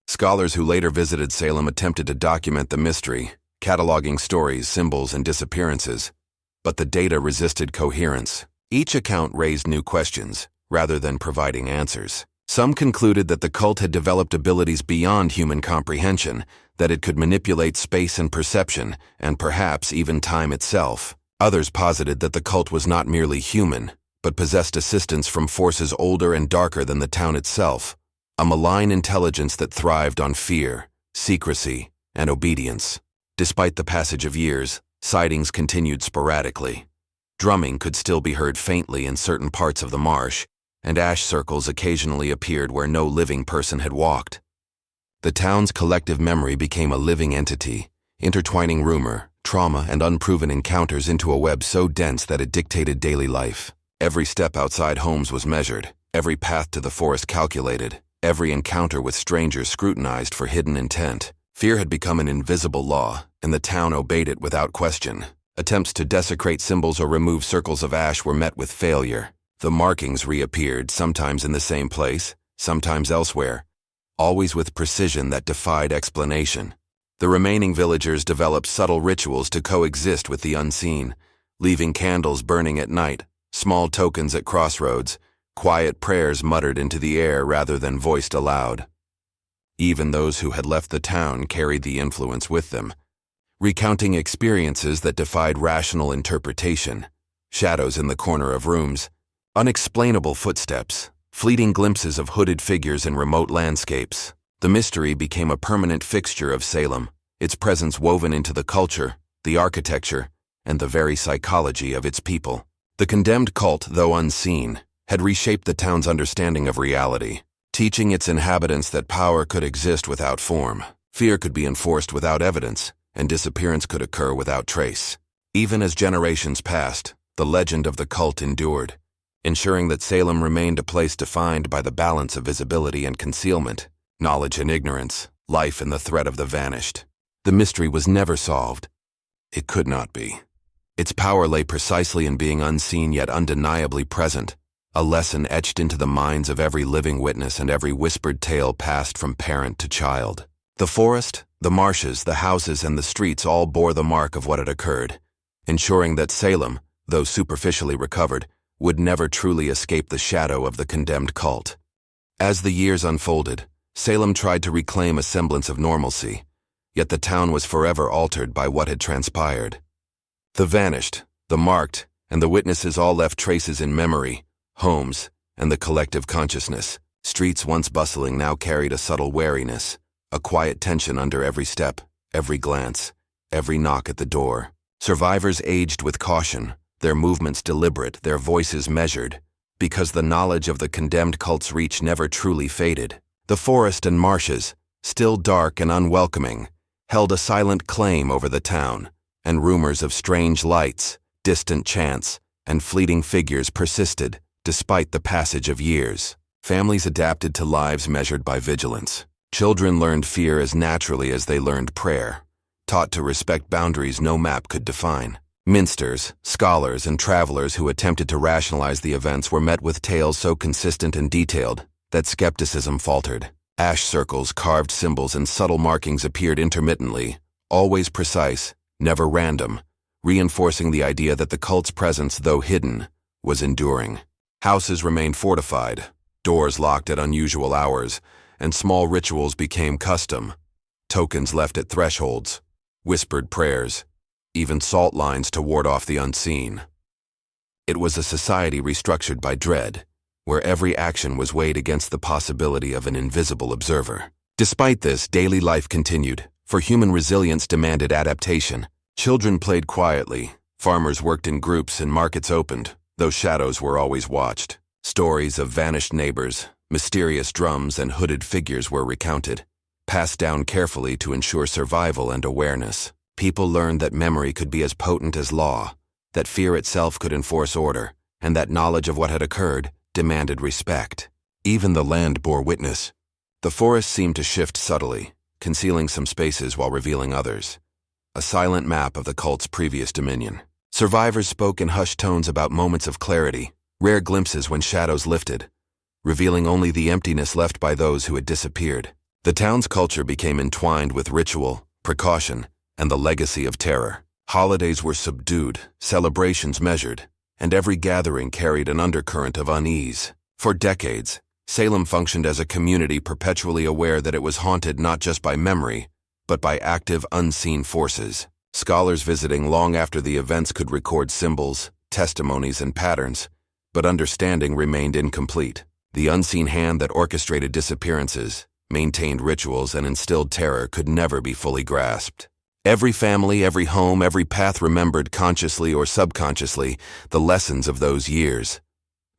Scholars who later visited Salem attempted to document the mystery, cataloging stories, symbols, and disappearances, but the data resisted coherence. Each account raised new questions, rather than providing answers. Some concluded that the cult had developed abilities beyond human comprehension, that it could manipulate space and perception, and perhaps even time itself. Others posited that the cult was not merely human, but possessed assistance from forces older and darker than the town itself, a malign intelligence that thrived on fear, secrecy, and obedience. Despite the passage of years, sightings continued sporadically. Drumming could still be heard faintly in certain parts of the marsh, and ash circles occasionally appeared where no living person had walked. The town's collective memory became a living entity, intertwining rumor, trauma, and unproven encounters into a web so dense that it dictated daily life. Every step outside homes was measured, every path to the forest calculated, every encounter with strangers scrutinized for hidden intent. Fear had become an invisible law, and the town obeyed it without question. Attempts to desecrate symbols or remove circles of ash were met with failure. The markings reappeared, sometimes in the same place, sometimes elsewhere, always with precision that defied explanation. The remaining villagers developed subtle rituals to coexist with the unseen, leaving candles burning at night, small tokens at crossroads, quiet prayers muttered into the air rather than voiced aloud. Even those who had left the town carried the influence with them, recounting experiences that defied rational interpretation. Shadows in the corner of rooms, unexplainable footsteps, fleeting glimpses of hooded figures in remote landscapes. The mystery became a permanent fixture of Salem, its presence woven into the culture, the architecture, and the very psychology of its people. The condemned cult, though unseen, had reshaped the town's understanding of reality, teaching its inhabitants that power could exist without form, fear could be enforced without evidence, and disappearance could occur without trace. Even as generations passed, the legend of the cult endured, ensuring that Salem remained a place defined by the balance of visibility and concealment, knowledge and ignorance, life and the threat of the vanished. The mystery was never solved. It could not be. Its power lay precisely in being unseen yet undeniably present, a lesson etched into the minds of every living witness and every whispered tale passed from parent to child. The forest, the marshes, the houses, and the streets all bore the mark of what had occurred, ensuring that Salem, though superficially recovered, would never truly escape the shadow of the condemned cult. As the years unfolded, Salem tried to reclaim a semblance of normalcy, yet the town was forever altered by what had transpired. The vanished, the marked, and the witnesses all left traces in memory, homes, and the collective consciousness. Streets once bustling now carried a subtle wariness, a quiet tension under every step, every glance, every knock at the door. Survivors aged with caution, their movements deliberate, their voices measured, because the knowledge of the condemned cult's reach never truly faded. The forest and marshes, still dark and unwelcoming, held a silent claim over the town, and rumors of strange lights, distant chants, and fleeting figures persisted, despite the passage of years. Families adapted to lives measured by vigilance. Children learned fear as naturally as they learned prayer, taught to respect boundaries no map could define. Minsters, scholars, and travelers who attempted to rationalize the events were met with tales so consistent and detailed that skepticism faltered. Ash circles, carved symbols, and subtle markings appeared intermittently, always precise, never random, reinforcing the idea that the cult's presence, though hidden, was enduring. Houses remained fortified, doors locked at unusual hours, and small rituals became custom. Tokens left at thresholds, whispered prayers, even salt lines to ward off the unseen. It was a society restructured by dread, where every action was weighed against the possibility of an invisible observer. Despite this, daily life continued, for human resilience demanded adaptation. Children played quietly, farmers worked in groups, and markets opened, though shadows were always watched. Stories of vanished neighbors, mysterious drums, and hooded figures were recounted, passed down carefully to ensure survival and awareness. People learned that memory could be as potent as law, that fear itself could enforce order, and that knowledge of what had occurred demanded respect. Even the land bore witness. The forest seemed to shift subtly, concealing some spaces while revealing others. A silent map of the cult's previous dominion. Survivors spoke in hushed tones about moments of clarity, rare glimpses when shadows lifted, revealing only the emptiness left by those who had disappeared. The town's culture became entwined with ritual, precaution, and the legacy of terror. Holidays were subdued, celebrations measured, and every gathering carried an undercurrent of unease. For decades, Salem functioned as a community perpetually aware that it was haunted not just by memory, but by active, unseen forces. Scholars visiting long after the events could record symbols, testimonies, and patterns, but understanding remained incomplete. The unseen hand that orchestrated disappearances, maintained rituals, and instilled terror could never be fully grasped. Every family, every home, every path remembered consciously or subconsciously the lessons of those years.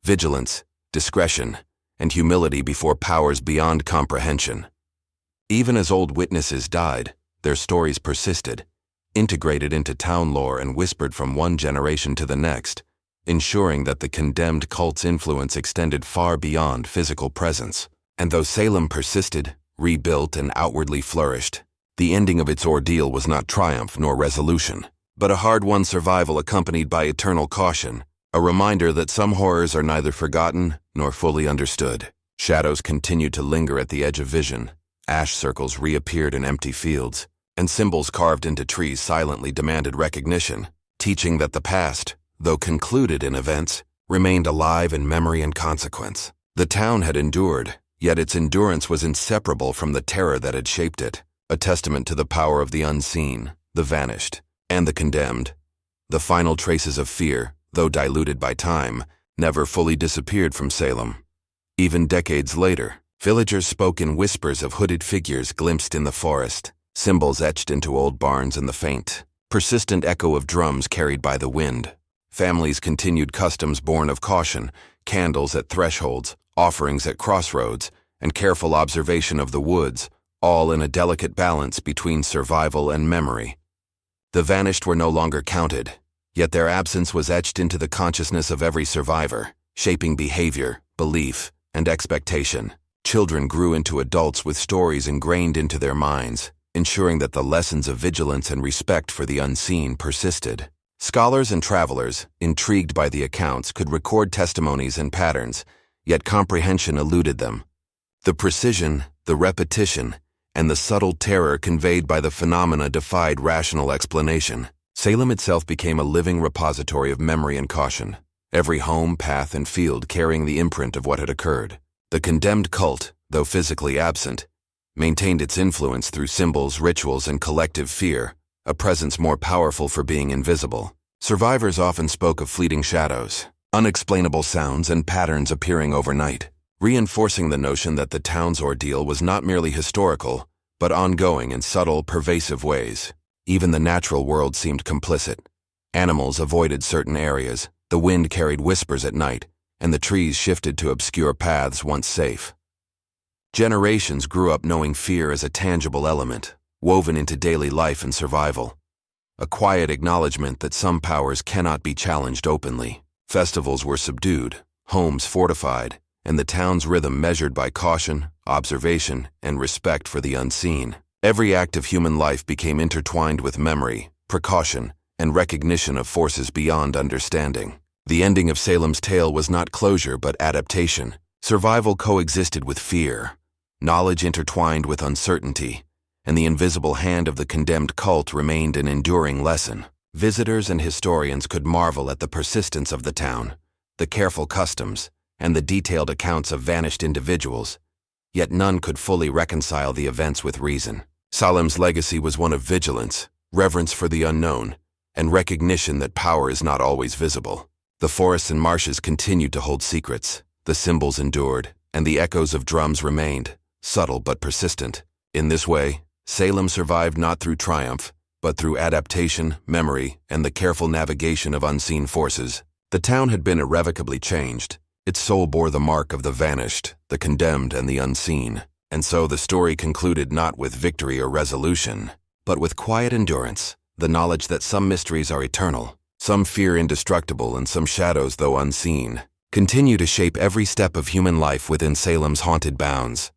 Vigilance, discretion, and humility before powers beyond comprehension. Even as old witnesses died, their stories persisted, integrated into town lore and whispered from one generation to the next, ensuring that the condemned cult's influence extended far beyond physical presence. And though Salem persisted, rebuilt, and outwardly flourished, the ending of its ordeal was not triumph nor resolution, but a hard-won survival accompanied by eternal caution, a reminder that some horrors are neither forgotten nor fully understood. Shadows continued to linger at the edge of vision, ash circles reappeared in empty fields, and symbols carved into trees silently demanded recognition, teaching that the past, though concluded in events, remained alive in memory and consequence. The town had endured, yet its endurance was inseparable from the terror that had shaped it, a testament to the power of the unseen, the vanished, and the condemned. The final traces of fear, though diluted by time, never fully disappeared from Salem. Even decades later, villagers spoke in whispers of hooded figures glimpsed in the forest, symbols etched into old barns and the faint, persistent echo of drums carried by the wind. Families continued customs born of caution, candles at thresholds, offerings at crossroads, and careful observation of the woods, all in a delicate balance between survival and memory. The vanished were no longer counted, yet their absence was etched into the consciousness of every survivor, shaping behavior, belief, and expectation. Children grew into adults with stories ingrained into their minds, ensuring that the lessons of vigilance and respect for the unseen persisted. Scholars and travelers, intrigued by the accounts, could record testimonies and patterns, yet comprehension eluded them. The precision, the repetition, and the subtle terror conveyed by the phenomena defied rational explanation. Salem itself became a living repository of memory and caution, every home, path, and field carrying the imprint of what had occurred. The condemned cult, though physically absent, maintained its influence through symbols, rituals, and collective fear, a presence more powerful for being invisible. Survivors often spoke of fleeting shadows, unexplainable sounds, and patterns appearing overnight, reinforcing the notion that the town's ordeal was not merely historical, but ongoing in subtle, pervasive ways. Even the natural world seemed complicit. Animals avoided certain areas, the wind carried whispers at night, and the trees shifted to obscure paths once safe. Generations grew up knowing fear as a tangible element, woven into daily life and survival. A quiet acknowledgement that some powers cannot be challenged openly. Festivals were subdued, homes fortified, and the town's rhythm measured by caution, observation, and respect for the unseen. Every act of human life became intertwined with memory, precaution, and recognition of forces beyond understanding. The ending of Salem's tale was not closure but adaptation. Survival coexisted with fear, knowledge intertwined with uncertainty, and the invisible hand of the condemned cult remained an enduring lesson. Visitors and historians could marvel at the persistence of the town, the careful customs, and the detailed accounts of vanished individuals, yet none could fully reconcile the events with reason. Salem's legacy was one of vigilance, reverence for the unknown, and recognition that power is not always visible. The forests and marshes continued to hold secrets, the symbols endured, and the echoes of drums remained, subtle but persistent. In this way, Salem survived not through triumph, but through adaptation, memory, and the careful navigation of unseen forces. The town had been irrevocably changed. Its soul bore the mark of the vanished, the condemned, and the unseen. And so the story concluded not with victory or resolution, but with quiet endurance, the knowledge that some mysteries are eternal, some fear indestructible, and some shadows, though unseen, continue to shape every step of human life within Salem's haunted bounds.